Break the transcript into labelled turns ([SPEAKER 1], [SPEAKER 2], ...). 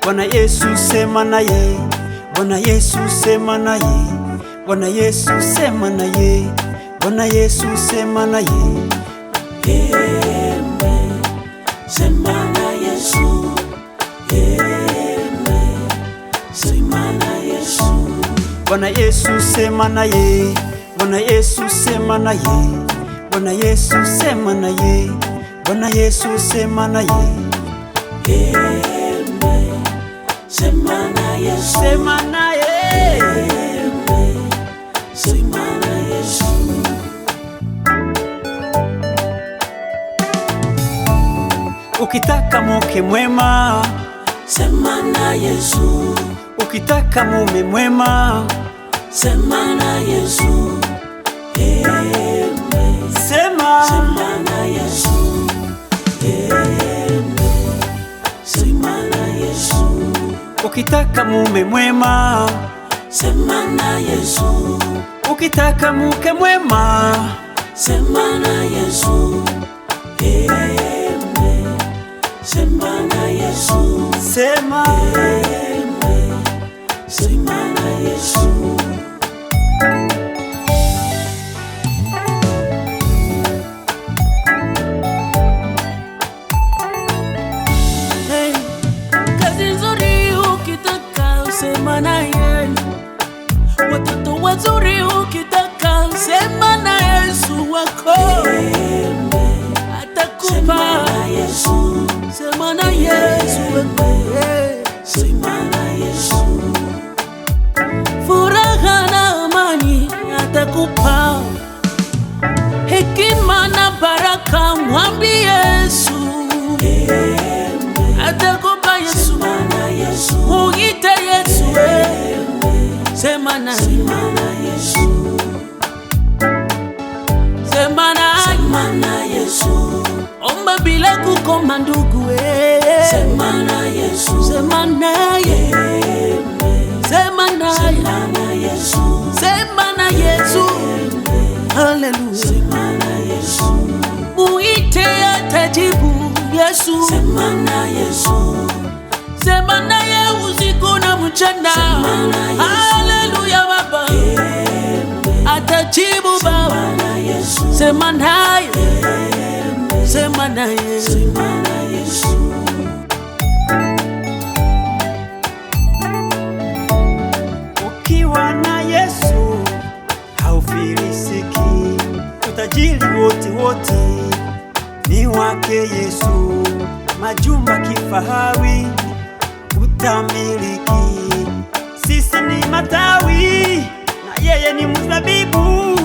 [SPEAKER 1] Bwana Yesu sema naye, Bwana Yesu sema naye, Bwana Yesu sema naye, Bwana Yesu sema naye.
[SPEAKER 2] Sema na Yesu, sema na Yesu.
[SPEAKER 1] Bwana Yesu sema naye, Bwana Yesu sema naye, Bwana Yesu sema naye, Bwana Yesu sema naye.
[SPEAKER 2] Sema na Yesu,
[SPEAKER 1] Sema naye,
[SPEAKER 2] sema na Yesu.
[SPEAKER 1] ukitaka mke mwema,
[SPEAKER 2] Sema na Yesu,
[SPEAKER 1] ukitaka mume mwema,
[SPEAKER 2] sema na Yesu.
[SPEAKER 1] sema.
[SPEAKER 2] Sema na Yesu, sema na Yesu.
[SPEAKER 1] Ukitaka mume mwema,
[SPEAKER 2] Sema na Yesu,
[SPEAKER 1] ukitaka mke mwema,
[SPEAKER 2] sema na Yesu. Sema na Yesu,
[SPEAKER 1] sema.
[SPEAKER 2] sema na Yesu. Hey, kazi nzuri ukitaka sema na yeye, watoto wazuri ukitaka sema na Yesu wako atakupa. Sema na Yesu wako, sema na Yesu. Furaha na amani atakupa, hekima na baraka mwambie Yesu atakupa. Yesu, muite Yesu, sema na Yesu, sema na Yesu. Omba bila kukoma ndugu, sema na Yesu, sema naye, sema na Yesu, sema na Yesu. Haleluya, sema na Yesu. Muite atajibu Yesu, sema na Yesu, sema naye usiku na mchana. Haleluya Baba, atajibu Baba, sema naye, sema naye, sema na Yesu.
[SPEAKER 1] Ukiwa na Yesu haufilisiki, utajiri wote ni wake Yesu. Majumba kifahari utamiliki, sisi ni matawi na yeye ni mzabibu.